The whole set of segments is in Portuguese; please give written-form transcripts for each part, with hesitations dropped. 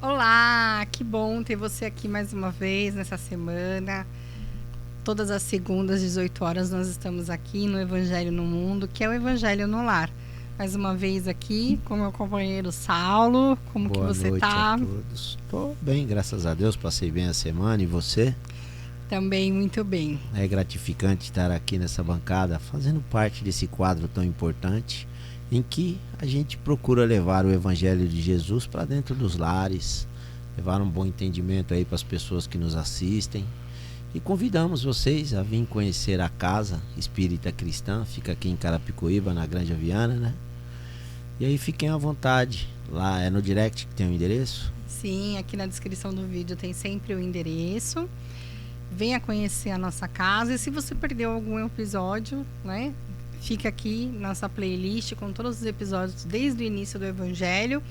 Olá, que bom ter você aqui mais uma vez nessa semana. Todas as segundas, 18 horas, nós estamos aqui no Evangelho no Mundo, que é o Evangelho no Lar. Mais uma vez aqui com meu companheiro Saulo. Como que Boa você noite a tá? todos. Tô bem, graças a Deus, passei bem a semana. E você? Também muito bem. É gratificante estar aqui nessa bancada, fazendo parte desse quadro tão importante, em que a gente procura levar o Evangelho de Jesus para dentro dos lares, levar um bom entendimento aí para as pessoas que nos assistem. E convidamos vocês a vir conhecer a Casa Espírita Cristã, fica aqui em Carapicuíba, na Granja Viana, né? E aí fiquem à vontade, lá é no direct que tem o endereço. Sim, aqui na descrição do vídeo tem sempre o endereço. Venha conhecer a nossa casa. E se você perdeu algum episódio, né? Fica aqui nossa playlist com todos os episódios desde o início do Evangelho.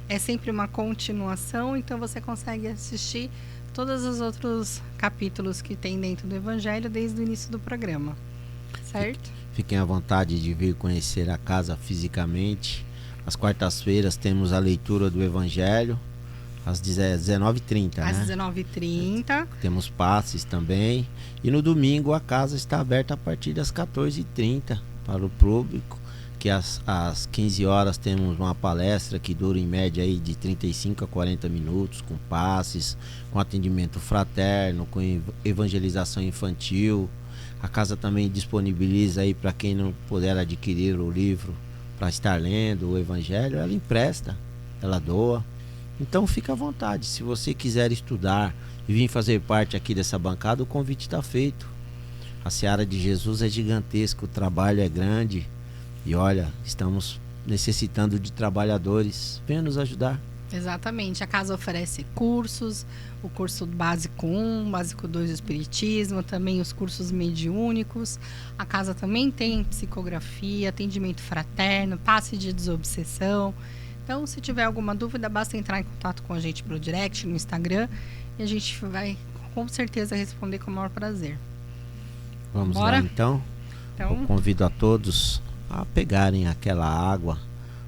É sempre uma continuação, então você consegue assistir todos os outros capítulos que tem dentro do Evangelho desde o início do programa. Certo? Fiquem à vontade de vir conhecer a casa fisicamente. Às quartas-feiras temos a leitura do Evangelho, às 19h30, Às né? 19h30. Temos passes também. E no domingo a casa está aberta a partir das 14h30 para o público, que às 15 horas temos uma palestra que dura em média aí de 35 a 40 minutos, com passes, com atendimento fraterno, com evangelização infantil. A casa também disponibiliza aí para quem não puder adquirir o livro para estar lendo o Evangelho, ela empresta, ela doa. Então fica à vontade, se você quiser estudar e vir fazer parte aqui dessa bancada, o convite está feito. A seara de Jesus é gigantesca, o trabalho é grande e olha, estamos necessitando de trabalhadores. Venha nos ajudar. Exatamente, a casa oferece cursos, o curso básico 1, básico 2 do Espiritismo, também os cursos mediúnicos. A casa também tem psicografia, atendimento fraterno, passe de desobsessão. Então, se tiver alguma dúvida, basta entrar em contato com a gente pelo direct, no Instagram, e a gente vai com certeza responder com o maior prazer. Vamos Bora? lá então. Eu convido a todos a pegarem aquela água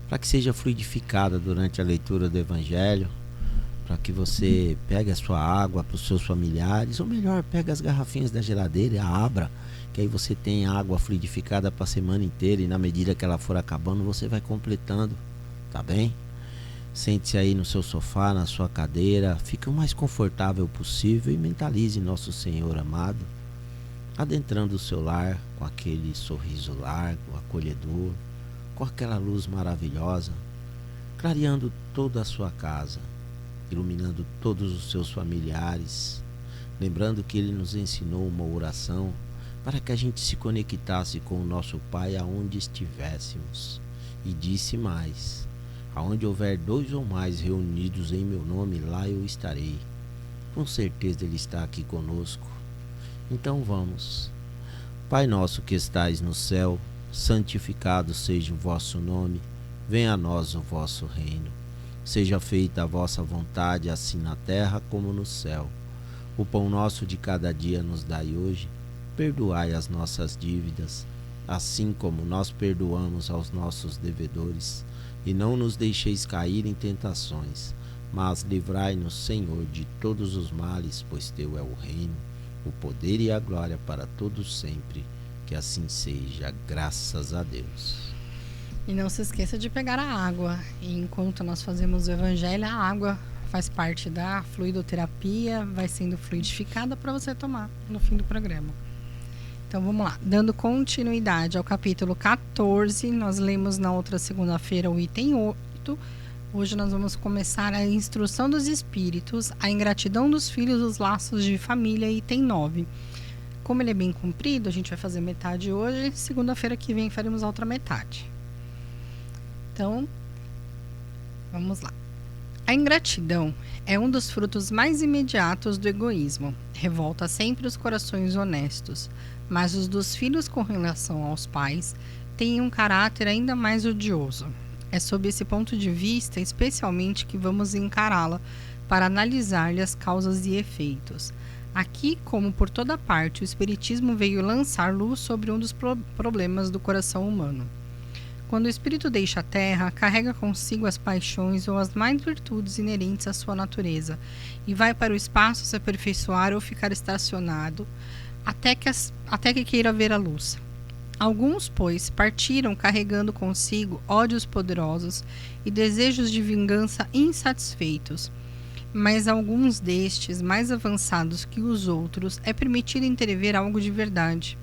para que seja fluidificada durante a leitura do Evangelho, para que você pegue a sua água para os seus familiares, ou melhor, pegue as garrafinhas da geladeira e a abra, que aí você tem água fluidificada para a semana inteira e na medida que ela for acabando, você vai completando. Tá bem? Sente-se aí no seu sofá, na sua cadeira, fique o mais confortável possível e mentalize nosso Senhor amado, adentrando o seu lar com aquele sorriso largo, acolhedor, com aquela luz maravilhosa, clareando toda a sua casa, iluminando todos os seus familiares, lembrando que Ele nos ensinou uma oração para que a gente se conectasse com o nosso Pai aonde estivéssemos, e disse mais: aonde houver 2 ou mais reunidos em meu nome, lá eu estarei. Com certeza Ele está aqui conosco. Então vamos. Pai nosso que estais no céu, santificado seja o vosso nome. Venha a nós o vosso reino. Seja feita a vossa vontade, assim na terra como no céu. O pão nosso de cada dia nos dai hoje. Perdoai as nossas dívidas, assim como nós perdoamos aos nossos devedores. E não nos deixeis cair em tentações, mas livrai-nos, Senhor, de todos os males, pois teu é o reino, o poder e a glória para todos sempre. Que assim seja, graças a Deus. E não se esqueça de pegar a água. E enquanto nós fazemos o Evangelho, a água faz parte da fluidoterapia, vai sendo fluidificada para você tomar no fim do programa. Então vamos lá, dando continuidade ao capítulo 14, nós lemos na outra segunda-feira o item 8. Hoje nós vamos começar a instrução dos espíritos, a ingratidão dos filhos, os laços de família, item 9. Como ele é bem comprido, a gente vai fazer metade hoje, segunda-feira que vem faremos a outra metade. Então, vamos lá. A ingratidão é um dos frutos mais imediatos do egoísmo. Revolta sempre os corações honestos, mas os dos filhos com relação aos pais têm um caráter ainda mais odioso. É sob esse ponto de vista, especialmente, que vamos encará-la para analisar-lhe as causas e efeitos. Aqui, como por toda parte, o Espiritismo veio lançar luz sobre um dos problemas do coração humano. Quando o espírito deixa a terra, carrega consigo as paixões ou as mais virtudes inerentes à sua natureza e vai para o espaço se aperfeiçoar ou ficar estacionado até que queira ver a luz. Alguns, pois, partiram carregando consigo ódios poderosos e desejos de vingança insatisfeitos. Mas alguns destes, mais avançados que os outros, é permitido entrever algo de verdade.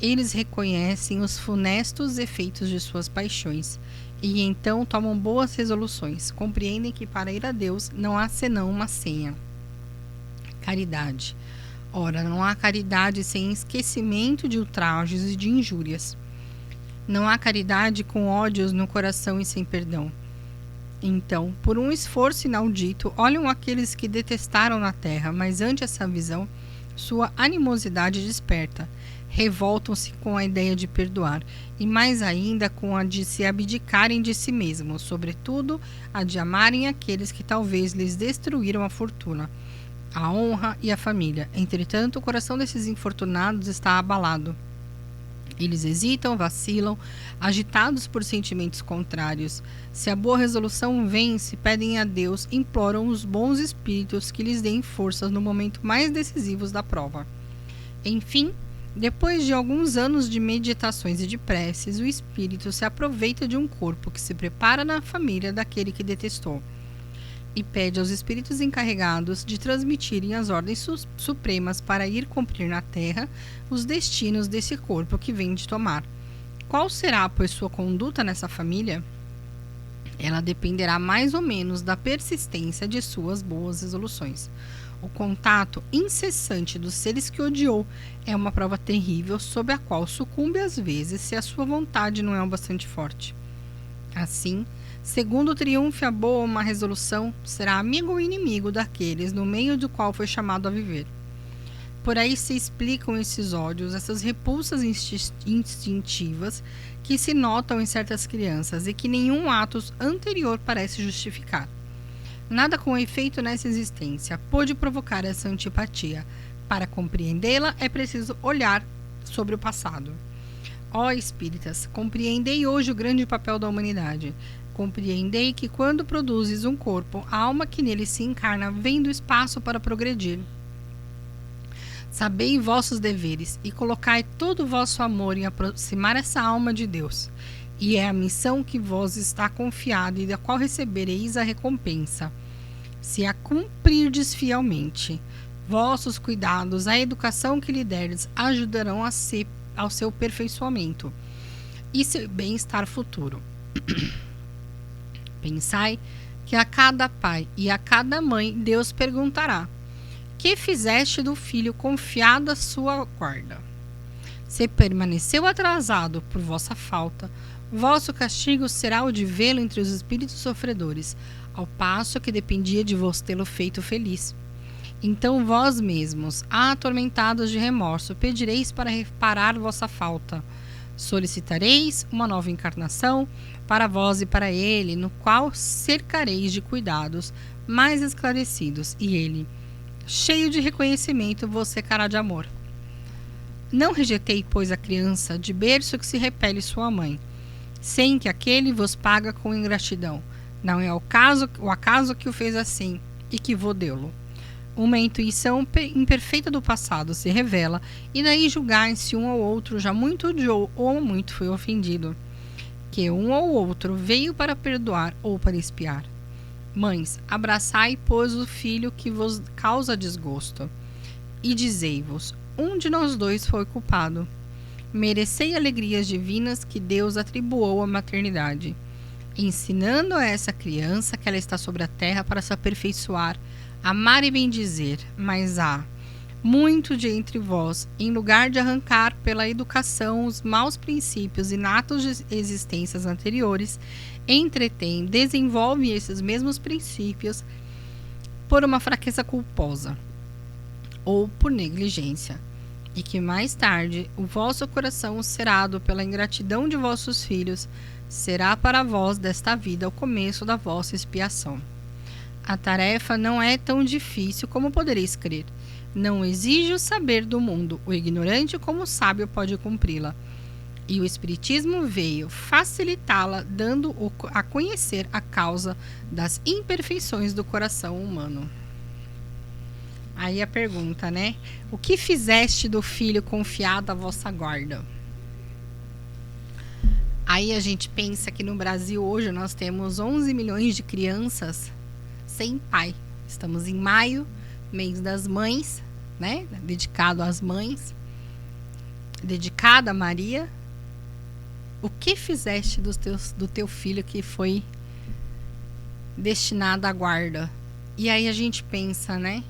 Eles reconhecem os funestos efeitos de suas paixões e então tomam boas resoluções. Compreendem que para ir a Deus não há senão uma senha: caridade. Ora, não há caridade sem esquecimento de ultrajes e de injúrias. Não há caridade com ódios no coração e sem perdão. Então, por um esforço inaudito, olham aqueles que detestaram na terra, mas ante essa visão, sua animosidade desperta. Revoltam-se com a ideia de perdoar, e mais ainda com a de se abdicarem de si mesmos, sobretudo a de amarem aqueles que talvez lhes destruíram a fortuna, a honra e a família. Entretanto, o coração desses infortunados está abalado. Eles hesitam, vacilam, agitados por sentimentos contrários. Se a boa resolução vence, pedem a Deus, imploram os bons espíritos que lhes deem forças no momento mais decisivo da prova. Enfim, depois de alguns anos de meditações e de preces, o espírito se aproveita de um corpo que se prepara na família daquele que detestou e pede aos espíritos encarregados de transmitirem as ordens supremas para ir cumprir na terra os destinos desse corpo que vem de tomar. Qual será, pois, sua conduta nessa família? Ela dependerá mais ou menos da persistência de suas boas resoluções. O contato incessante dos seres que odiou é uma prova terrível sob a qual sucumbe às vezes se a sua vontade não é o bastante forte. Assim, segundo triunfe a boa uma resolução, será amigo ou inimigo daqueles no meio do qual foi chamado a viver. Por aí se explicam esses ódios, essas repulsas instintivas que se notam em certas crianças e que nenhum ato anterior parece justificar. Nada com efeito nessa existência pôde provocar essa antipatia. Para compreendê-la, é preciso olhar sobre o passado. Ó espíritas, compreendei hoje o grande papel da humanidade. Compreendei que quando produzes um corpo, a alma que nele se encarna vem do espaço para progredir. Sabei vossos deveres e colocai todo o vosso amor em aproximar essa alma de Deus. E é a missão que vos está confiada e da qual recebereis a recompensa, se a cumprirdes fielmente. Vossos cuidados, a educação que lhe derdes, ajudarão ao seu aperfeiçoamento e seu bem-estar futuro. Pensai que a cada pai e a cada mãe Deus perguntará: que fizeste do filho confiado à sua guarda? Se permaneceu atrasado por vossa falta, vosso castigo será o de vê-lo entre os espíritos sofredores, ao passo que dependia de vos tê-lo feito feliz. Então vós mesmos, atormentados de remorso, pedireis para reparar vossa falta. Solicitareis uma nova encarnação para vós e para ele, no qual cercareis de cuidados mais esclarecidos, e ele, cheio de reconhecimento, vos cercará de amor. Não rejeitei, pois, a criança de berço que se repele sua mãe, sem que aquele vos paga com ingratidão. Não é o acaso que o fez assim, e que vou dê-lo. Uma intuição imperfeita do passado se revela, e daí julgai se um ou outro já muito odiou ou muito foi ofendido, que um ou outro veio para perdoar ou para expiar. Mães, abraçai, pois, o filho que vos causa desgosto, e dizei-vos: um de nós dois foi culpado. Merecei alegrias divinas que Deus atribuou à maternidade, ensinando a essa criança que ela está sobre a terra para se aperfeiçoar, amar e bendizer. Mas há muito de entre vós, em lugar de arrancar pela educação os maus princípios inatos de existências anteriores, entretém, desenvolve esses mesmos princípios por uma fraqueza culposa ou por negligência, e que mais tarde o vosso coração, cerrado pela ingratidão de vossos filhos, será para vós desta vida o começo da vossa expiação. A tarefa não é tão difícil como podereis crer. Não exige o saber do mundo. O ignorante, como o sábio, pode cumpri-la. E o Espiritismo veio facilitá-la, dando a conhecer a causa das imperfeições do coração humano. Aí a pergunta, né? O que fizeste do filho confiado à vossa guarda? Aí a gente pensa que no Brasil hoje nós temos 11 milhões de crianças sem pai. Estamos em maio, mês das mães, né? Dedicado às mães, dedicado a Maria. O que fizeste do teu filho que foi destinado à guarda? E aí a gente pensa, né?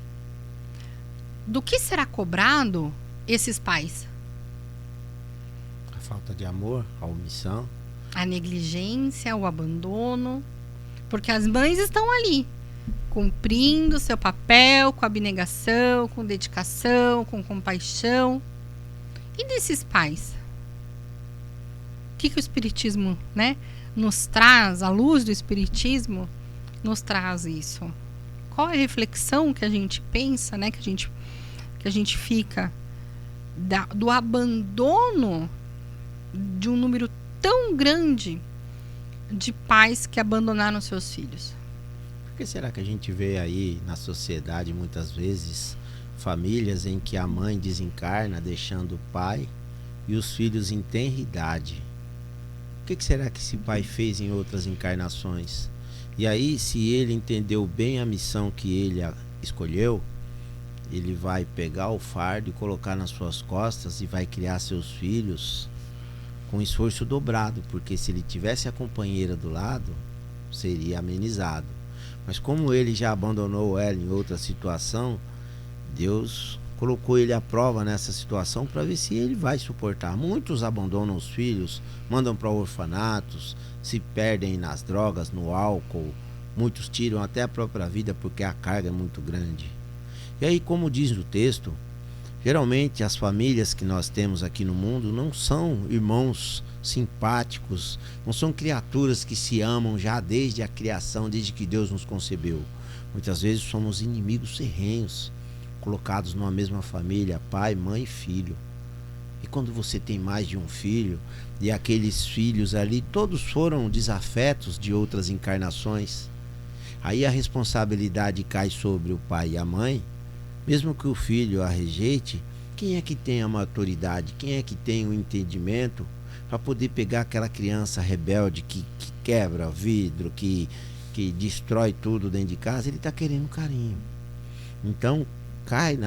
Do que será cobrado esses pais? A falta de amor, a omissão. A negligência, o abandono. Porque as mães estão ali, cumprindo seu papel com abnegação, com dedicação, com compaixão. E desses pais? O que o Espiritismo, né, nos traz, a luz do Espiritismo nos traz isso? Qual é a reflexão que a gente pensa, né, que a gente fica do abandono de um número tão grande de pais que abandonaram seus filhos? Por que será que a gente vê aí na sociedade muitas vezes famílias em que a mãe desencarna deixando o pai e os filhos em tenra idade? O que será que esse pai fez em outras encarnações? E aí, se ele entendeu bem a missão que ele escolheu, ele vai pegar o fardo e colocar nas suas costas e vai criar seus filhos com esforço dobrado, porque se ele tivesse a companheira do lado, seria amenizado. Mas como ele já abandonou ela em outra situação, Deus colocou ele à prova nessa situação para ver se ele vai suportar. Muitos abandonam os filhos, mandam para orfanatos, se perdem nas drogas, no álcool. Muitos tiram até a própria vida porque a carga é muito grande. E aí, como diz no texto, geralmente as famílias que nós temos aqui no mundo não são irmãos simpáticos, não são criaturas que se amam já desde a criação, desde que Deus nos concebeu. Muitas vezes somos inimigos ferrenhos, colocados numa mesma família, pai, mãe e filho. E quando você tem mais de um filho, e aqueles filhos ali todos foram desafetos de outras encarnações, aí a responsabilidade cai sobre o pai e a mãe. Mesmo que o filho a rejeite, quem é que tem a maturidade, quem é que tem o entendimento para poder pegar aquela criança rebelde que quebra vidro, que destrói tudo dentro de casa? Ele está querendo carinho. Então cai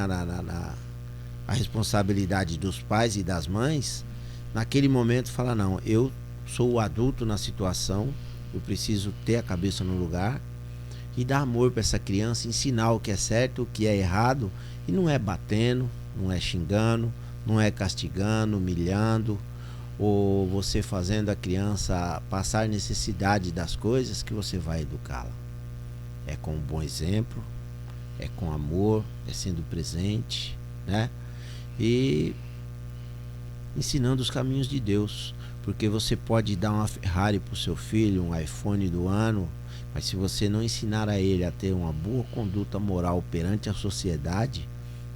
a responsabilidade dos pais e das mães. Naquele momento fala, não, eu sou o adulto na situação, eu preciso ter a cabeça no lugar e dar amor para essa criança, ensinar o que é certo, o que é errado, e não é batendo, não é xingando, não é castigando, humilhando, ou você fazendo a criança passar necessidade das coisas que você vai educá-la. É com um bom exemplo, é com amor, é sendo presente, né? E ensinando os caminhos de Deus, porque você pode dar uma Ferrari para o seu filho, um iPhone do ano, mas se você não ensinar a ele a ter uma boa conduta moral perante a sociedade,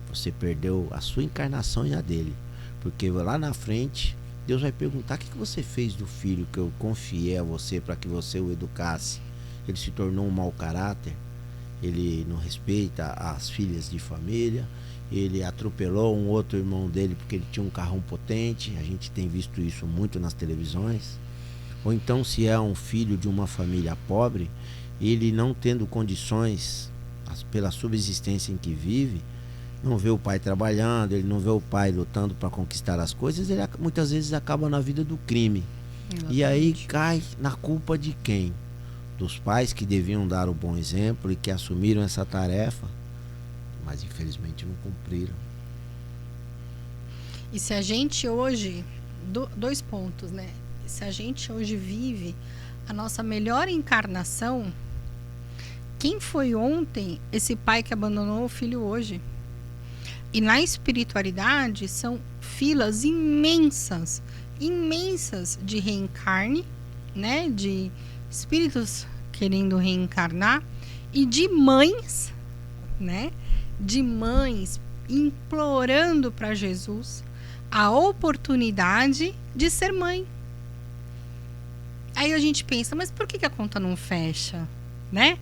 você perdeu a sua encarnação e a dele. Porque lá na frente, Deus vai perguntar: o que você fez do filho que eu confiei a você para que você o educasse? Ele se tornou um mau caráter, ele não respeita as filhas de família, ele atropelou um outro irmão dele porque ele tinha um carrão potente. A gente tem visto isso muito nas televisões. Ou então, se é um filho de uma família pobre, ele não tendo condições pela subsistência em que vive, não vê o pai trabalhando, ele não vê o pai lutando para conquistar as coisas, ele muitas vezes acaba na vida do crime. Exatamente. E aí cai na culpa de quem? Dos pais, que deviam dar o bom exemplo e que assumiram essa tarefa, mas infelizmente não cumpriram. E se a gente hoje, dois pontos, né? Se a gente hoje vive a nossa melhor encarnação, quem foi ontem esse pai que abandonou o filho hoje? E na espiritualidade são filas imensas de reencarne, né? De espíritos querendo reencarnar, e de mães, né? De mães implorando para Jesus a oportunidade de ser mãe. Aí a gente pensa, mas por que a conta não fecha, né?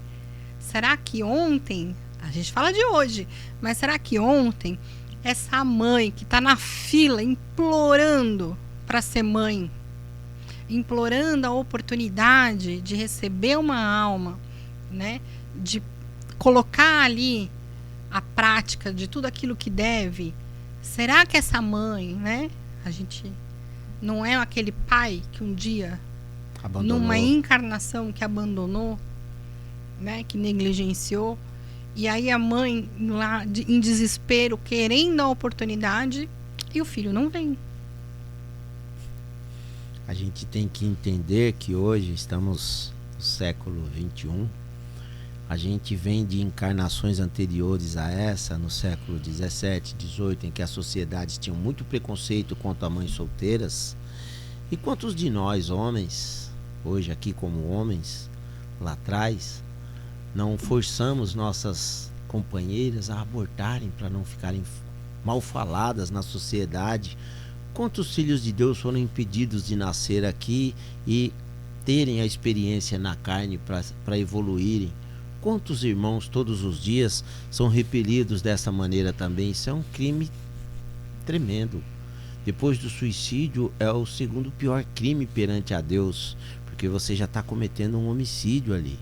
Será que ontem, a gente fala de hoje, mas será que ontem essa mãe que está na fila implorando para ser mãe, implorando a oportunidade de receber uma alma, né? De colocar ali a prática de tudo aquilo que deve, será que essa mãe, né? A gente não é aquele pai que um dia, numa encarnação que abandonou, né? Que negligenciou, e aí a mãe lá em desespero, querendo a oportunidade, e o filho não vem. A gente tem que entender que hoje estamos no século XXI. A gente vem de encarnações anteriores a essa, no século XVII, XVIII, em que as sociedades tinham muito preconceito contra mães solteiras. E quantos de nós, homens, hoje aqui como homens, lá atrás, não forçamos nossas companheiras a abortarem para não ficarem mal faladas na sociedade? Quantos filhos de Deus foram impedidos de nascer aqui e terem a experiência na carne para evoluírem? Quantos irmãos todos os dias são repelidos dessa maneira também? Isso é um crime tremendo. Depois do suicídio é o segundo pior crime perante a Deus, porque você já está cometendo um homicídio ali.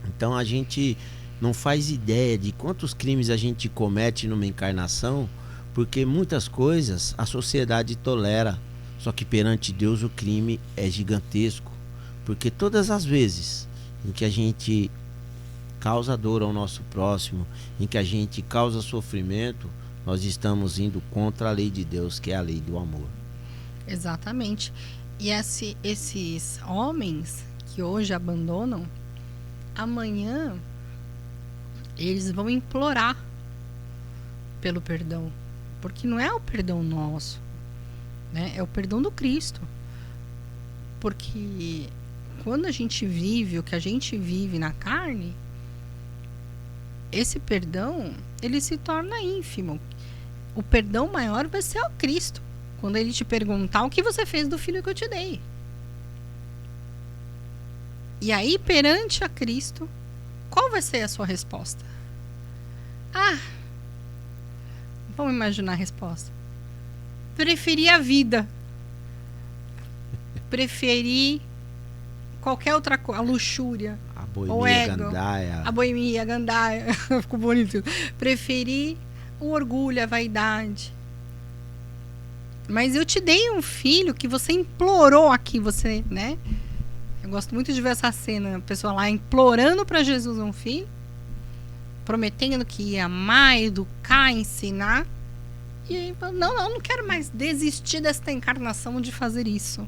Então a gente não faz ideia de quantos crimes a gente comete numa encarnação, porque muitas coisas a sociedade tolera, só que perante Deus o crime é gigantesco, porque todas as vezes em que a gente causa dor ao nosso próximo, em que a gente causa sofrimento, nós estamos indo contra a lei de Deus, que é a lei do amor. Exatamente. E esses homens que hoje abandonam, amanhã eles vão implorar pelo perdão, porque não é o perdão nosso, né? É o perdão do Cristo. Porque quando a gente vive o que a gente vive na carne, esse perdão, ele se torna ínfimo. O perdão maior vai ser o Cristo, quando ele te perguntar o que você fez do filho que eu te dei. E aí, perante a Cristo, qual vai ser a sua resposta? Vamos imaginar a resposta. Preferi a vida. Preferi qualquer outra coisa, a luxúria. A boemia gandaia. A boemia gandaia. Ficou bonito. Preferi o orgulho, a vaidade. Mas eu te dei um filho que você implorou aqui, você, né? Eu gosto muito de ver essa cena, a pessoa lá implorando para Jesus um filho, prometendo que ia amar, educar, ensinar. E aí, não quero mais desistir desta encarnação de fazer isso.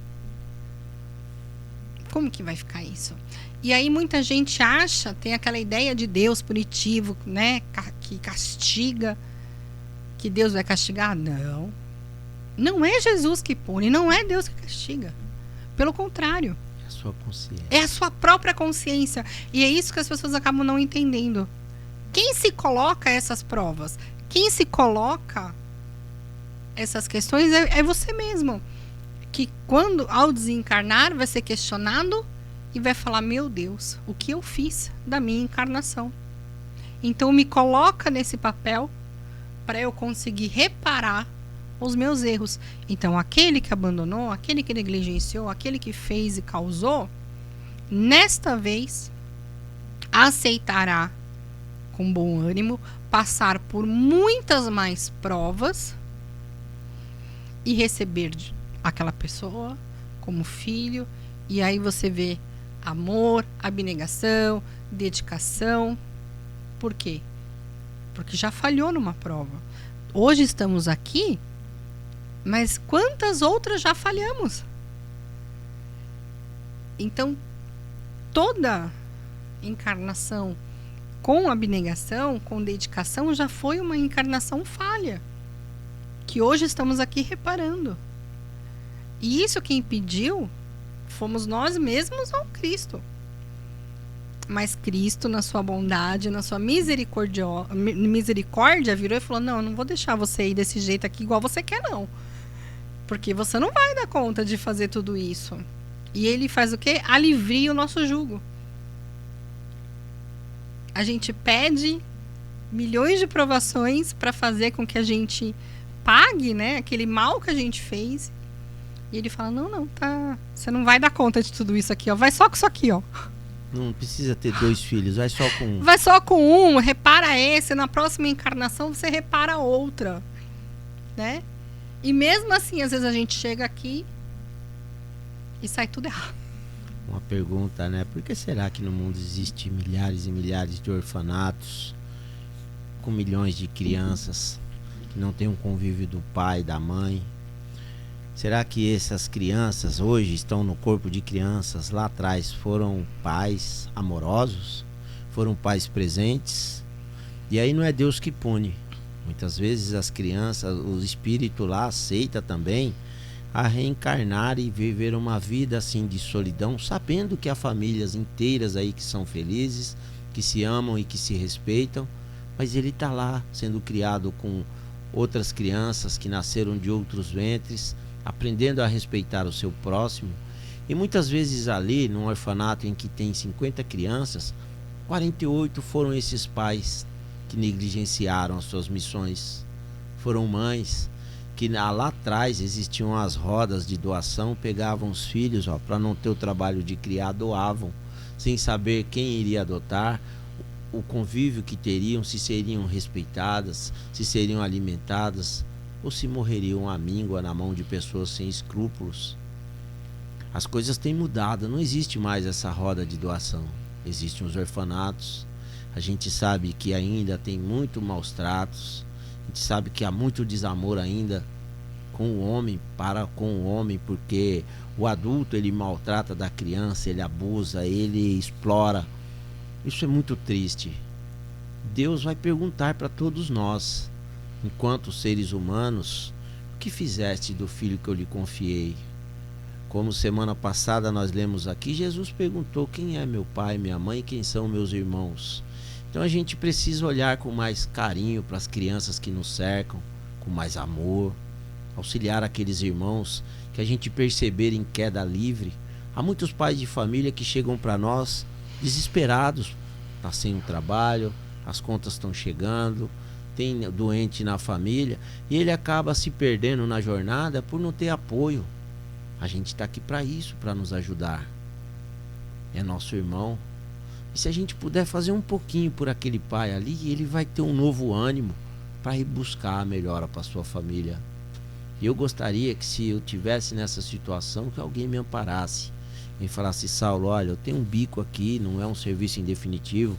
Como que vai ficar isso? E aí muita gente acha, tem aquela ideia de Deus punitivo, né? Que castiga, que Deus vai castigar. Não. Não é Jesus que pune, não é Deus que castiga. Pelo contrário. É a sua consciência. É a sua própria consciência. E é isso que as pessoas acabam não entendendo. Quem se coloca essas provas? Quem se coloca essas questões é você mesmo. Que quando, ao desencarnar, vai ser questionado e vai falar, meu Deus, o que eu fiz da minha encarnação? Então me coloca nesse papel para eu conseguir reparar os meus erros. Então aquele que abandonou, aquele que negligenciou, aquele que fez e causou, nesta vez aceitará com bom ânimo passar por muitas mais provas e receber aquela pessoa como filho. E aí você vê amor, abnegação, dedicação. Por quê? Porque já falhou numa prova. Hoje estamos aqui, mas quantas outras já falhamos? Então, toda encarnação com abnegação, com dedicação, já foi uma encarnação falha, que hoje estamos aqui reparando. E isso quem impediu fomos nós mesmos ou Cristo. Mas Cristo, na sua bondade, na sua misericórdia, virou e falou: não, eu não vou deixar você ir desse jeito aqui igual você quer, não. Porque você não vai dar conta de fazer tudo isso. E ele faz o quê? Alivia o nosso jugo. A gente pede milhões de provações para fazer com que a gente pague, né, aquele mal que a gente fez. E ele fala: não, tá, você não vai dar conta de tudo isso aqui, ó. Vai só com isso aqui, ó. Não precisa ter 2 filhos, vai só com um. Vai só com um, repara esse, na próxima encarnação você repara outra, né? E mesmo assim, às vezes a gente chega aqui e sai tudo errado. Uma pergunta, né? Por que será que no mundo existe milhares e milhares de orfanatos com milhões de crianças que não têm um convívio do pai, da mãe? Será que essas crianças hoje estão no corpo de crianças lá atrás foram pais amorosos? Foram pais presentes? E aí não é Deus que pune. Muitas vezes as crianças, o espírito lá aceita também a reencarnar e viver uma vida assim de solidão, sabendo que há famílias inteiras aí que são felizes, que se amam e que se respeitam, mas ele está lá sendo criado com outras crianças que nasceram de outros ventres, aprendendo a respeitar o seu próximo. E muitas vezes ali, num orfanato em que tem 50 crianças, 48 foram esses pais que negligenciaram as suas missões. Foram mães que lá atrás existiam as rodas de doação, pegavam os filhos, para não ter o trabalho de criar, doavam, sem saber quem iria adotar, o convívio que teriam, se seriam respeitadas, se seriam alimentadas, ou se morreriam à míngua na mão de pessoas sem escrúpulos. As coisas têm mudado, não existe mais essa roda de doação. Existem os orfanatos, a gente sabe que ainda tem muito maus tratos, a gente sabe que há muito desamor ainda com o homem, para com o homem, porque o adulto ele maltrata da criança, ele abusa, ele explora. Isso é muito triste. Deus vai perguntar para todos nós, enquanto seres humanos, o que fizeste do filho que eu lhe confiei? Como semana passada nós lemos aqui, Jesus perguntou: quem é meu pai, minha mãe e quem são meus irmãos? Então a gente precisa olhar com mais carinho para as crianças que nos cercam, com mais amor, auxiliar aqueles irmãos que a gente perceber em queda livre. Há muitos pais de família que chegam para nós desesperados, tá sem um trabalho, as contas estão chegando, tem doente na família e ele acaba se perdendo na jornada por não ter apoio. A gente está aqui para isso, para nos ajudar. É nosso irmão. E se a gente puder fazer um pouquinho por aquele pai ali, ele vai ter um novo ânimo para ir buscar a melhora para sua família. E eu gostaria que, se eu tivesse nessa situação, que alguém me amparasse e falasse: Saulo, olha, eu tenho um bico aqui, não é um serviço em definitivo,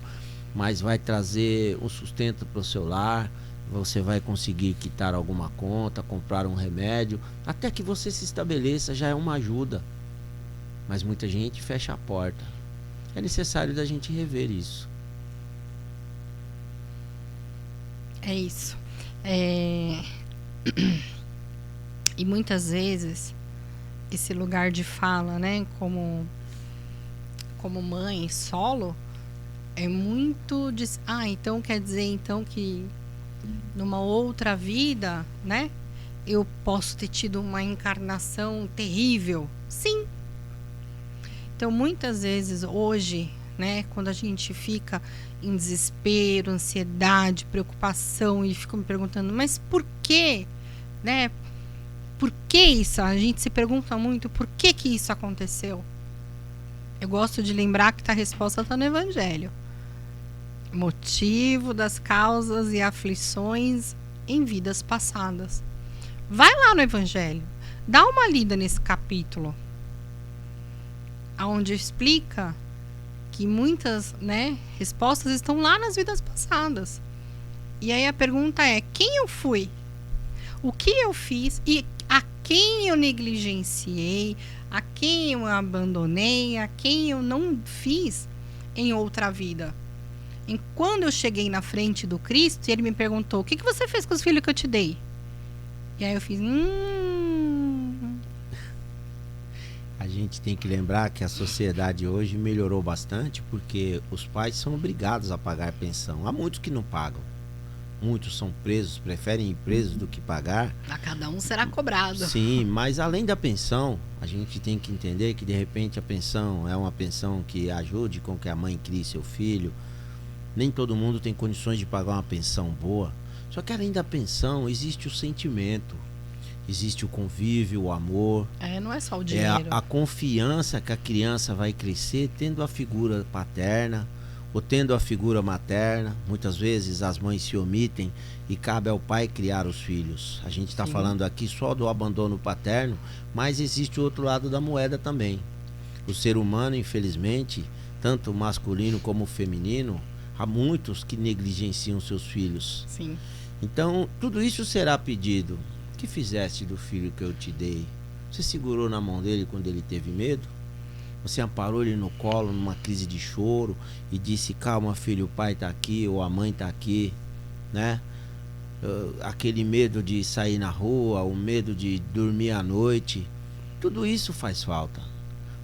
mas vai trazer um sustento para o seu lar, você vai conseguir quitar alguma conta, comprar um remédio, até que você se estabeleça, já é uma ajuda. Mas muita gente fecha a porta. É necessário da gente rever isso. É isso. E muitas vezes esse lugar de fala, né, como mãe solo, é muito de, então quer dizer então que numa outra vida, né, eu posso ter tido uma encarnação terrível. Sim. Então muitas vezes hoje, né, quando a gente fica em desespero, ansiedade, preocupação e fica me perguntando: mas por quê, né? Por que isso? A gente se pergunta muito por que isso aconteceu. Eu gosto de lembrar que a resposta está no Evangelho. Motivo das causas e aflições em vidas passadas. Vai lá no Evangelho, dá uma lida nesse capítulo, onde explica que muitas, né, respostas estão lá nas vidas passadas. E aí a pergunta é: quem eu fui? O que eu fiz? E a quem eu negligenciei? A quem eu abandonei? A quem eu não fiz em outra vida? E quando eu cheguei na frente do Cristo, ele me perguntou: o que você fez com os filhos que eu te dei? E aí eu fiz: A gente tem que lembrar que a sociedade hoje melhorou bastante porque os pais são obrigados a pagar pensão. Há muitos que não pagam. Muitos são presos, preferem ir presos do que pagar. A cada um será cobrado. Sim, mas além da pensão, a gente tem que entender que de repente a pensão é uma pensão que ajude com que a mãe crie seu filho. Nem todo mundo tem condições de pagar uma pensão boa. Só que além da pensão, existe o sentimento. Existe o convívio, o amor. Não é só o dinheiro. A confiança que a criança vai crescer tendo a figura paterna ou tendo a figura materna. Muitas vezes as mães se omitem e cabe ao pai criar os filhos. A gente está falando aqui só do abandono paterno, mas existe o outro lado da moeda também. O ser humano, infelizmente, tanto o masculino como o feminino, há muitos que negligenciam seus filhos. Sim. Então, tudo isso será pedido. O que fizeste do filho que eu te dei? Você segurou na mão dele quando ele teve medo? Você amparou ele no colo numa crise de choro e disse: calma, filho, o pai está aqui ou a mãe está aqui, né? Aquele medo de sair na rua, o medo de dormir à noite, tudo isso faz falta.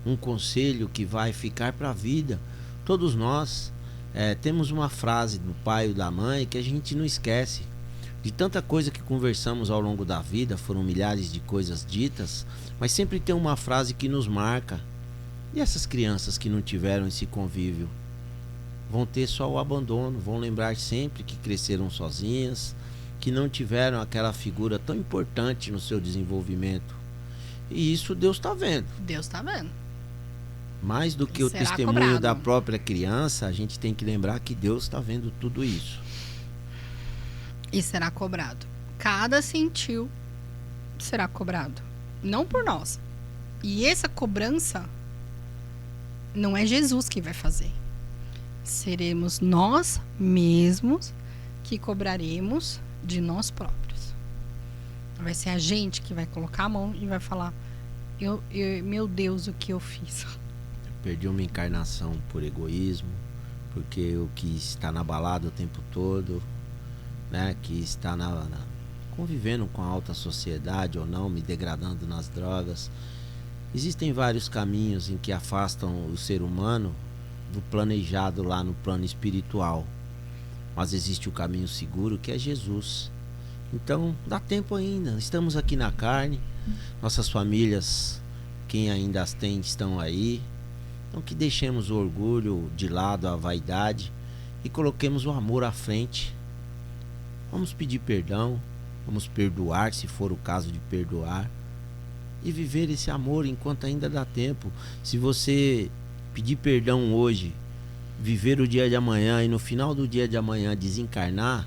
Um conselho que vai ficar para a vida. Todos nós temos uma frase do pai ou da mãe que a gente não esquece. De tanta coisa que conversamos ao longo da vida, foram milhares de coisas ditas, mas sempre tem uma frase que nos marca. E essas crianças que não tiveram esse convívio vão ter só o abandono, vão lembrar sempre que cresceram sozinhas, que não tiveram aquela figura tão importante no seu desenvolvimento. E isso Deus está vendo. Deus está vendo. Mais do que o testemunho da própria criança, a gente tem que lembrar que Deus está vendo tudo isso. E será cobrado. Cada centil será cobrado. Não por nós. E essa cobrança não é Jesus que vai fazer. Seremos nós mesmos que cobraremos de nós próprios. Vai ser a gente que vai colocar a mão e vai falar: meu Deus, o que eu fiz? Eu perdi uma encarnação por egoísmo, porque o que está na balada o tempo todo, né, que está convivendo com a alta sociedade ou não, me degradando nas drogas. Existem vários caminhos em que afastam o ser humano do planejado lá no plano espiritual, mas existe o caminho seguro, que é Jesus. Então dá tempo ainda, estamos aqui na carne, nossas famílias, quem ainda as tem, estão aí. Então que deixemos o orgulho de lado, a vaidade, e coloquemos o amor à frente. Vamos pedir perdão, vamos perdoar se for o caso de perdoar, e viver esse amor enquanto ainda dá tempo. Se você pedir perdão hoje, viver o dia de amanhã e no final do dia de amanhã desencarnar,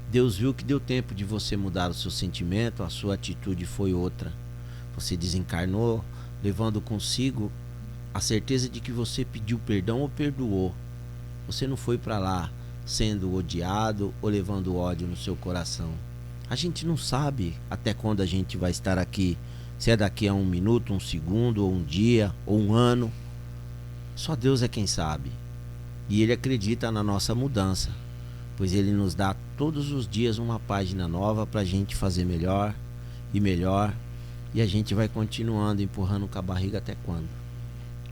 Deus viu que deu tempo de você mudar o seu sentimento, a sua atitude foi outra. Você desencarnou levando consigo a certeza de que você pediu perdão ou perdoou. Você não foi para lá sendo odiado ou levando ódio no seu coração. A gente não sabe até quando a gente vai estar aqui, se é daqui a 1 minuto, 1 segundo, ou 1 dia, ou 1 ano. Só Deus é quem sabe. E Ele acredita na nossa mudança, pois Ele nos dá todos os dias uma página nova para a gente fazer melhor e melhor, e a gente vai continuando empurrando com a barriga até quando?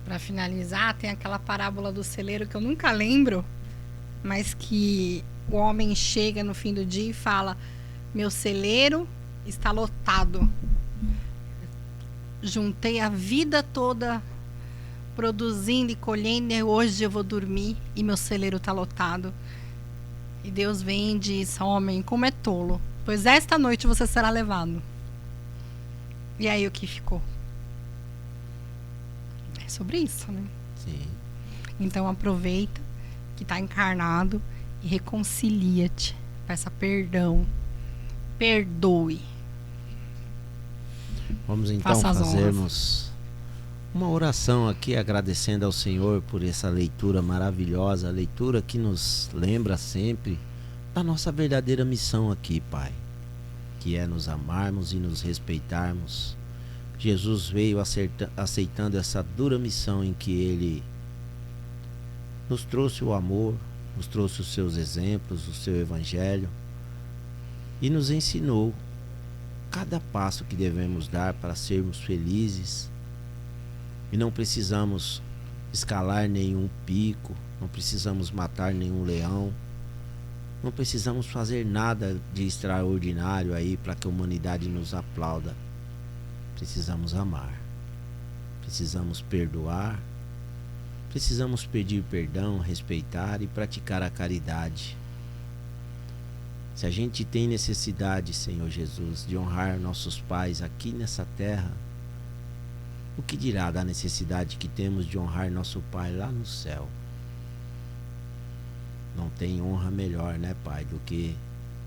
Para finalizar, tem aquela parábola do celeiro que eu nunca lembro, mas que o homem chega no fim do dia e fala: meu celeiro está lotado. Juntei a vida toda produzindo e colhendo, e hoje eu vou dormir e meu celeiro está lotado. E Deus vem e diz: homem, como é tolo, pois esta noite você será levado. E aí o que ficou? É sobre isso, né? Sim. Então aproveita que está encarnado e reconcilia-te. Peça perdão. Perdoe. Vamos então fazermos uma oração aqui, agradecendo ao Senhor por essa leitura maravilhosa, a leitura que nos lembra sempre da nossa verdadeira missão aqui, Pai, que é nos amarmos e nos respeitarmos. Jesus veio aceitando essa dura missão em que Ele nos trouxe o amor, nos trouxe os seus exemplos, o seu evangelho, e nos ensinou cada passo que devemos dar para sermos felizes E não precisamos escalar nenhum pico, não precisamos matar nenhum leão, não precisamos fazer nada de extraordinário aí para que a humanidade nos aplauda. Precisamos amar, precisamos perdoar, precisamos pedir perdão, respeitar e praticar a caridade. Se a gente tem necessidade, Senhor Jesus, de honrar nossos pais aqui nessa terra, o que dirá da necessidade que temos de honrar nosso Pai lá no céu? Não tem honra melhor, né, Pai, do que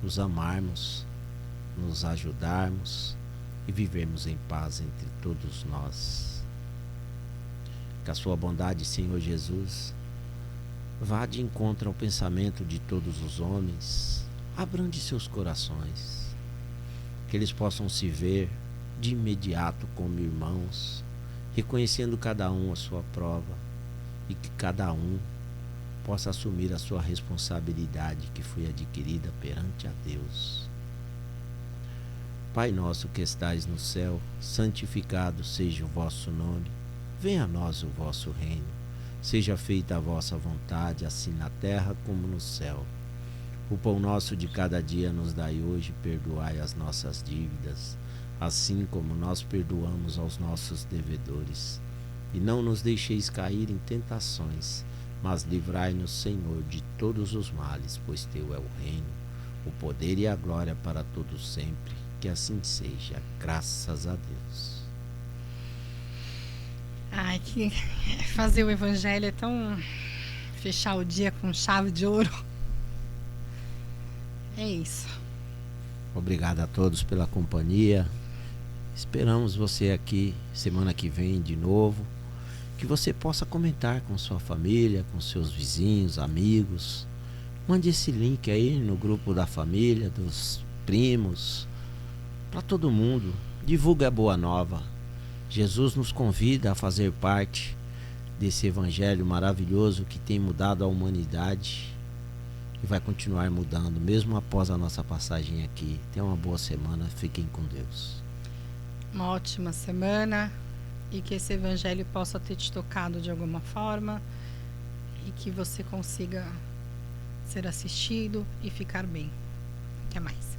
nos amarmos, nos ajudarmos e vivermos em paz entre todos nós. Que a sua bondade, Senhor Jesus, vá de encontro ao pensamento de todos os homens, abrande seus corações, que eles possam se ver de imediato como irmãos, reconhecendo cada um a sua prova e que cada um possa assumir a sua responsabilidade que foi adquirida perante a Deus. Pai nosso que estais no céu, santificado seja o vosso nome, venha a nós o vosso reino, seja feita a vossa vontade, assim na terra como no céu. O pão nosso de cada dia nos dai hoje, perdoai as nossas dívidas, assim como nós perdoamos aos nossos devedores. E não nos deixeis cair em tentações, mas livrai-nos, Senhor, de todos os males, pois teu é o reino, o poder e a glória para todos sempre. Que assim seja, graças a Deus. Ai, que fazer o evangelho é tão... fechar o dia com chave de ouro. É isso. Obrigado a todos pela companhia. Esperamos você aqui semana que vem de novo. Que você possa comentar com sua família, com seus vizinhos, amigos. Mande esse link aí no grupo da família, dos primos, para todo mundo. Divulga a boa nova. Jesus nos convida a fazer parte desse evangelho maravilhoso que tem mudado a humanidade e vai continuar mudando, mesmo após a nossa passagem aqui. Tenha uma boa semana, fiquem com Deus. Uma ótima semana e que esse evangelho possa ter te tocado de alguma forma e que você consiga ser assistido e ficar bem. Até mais.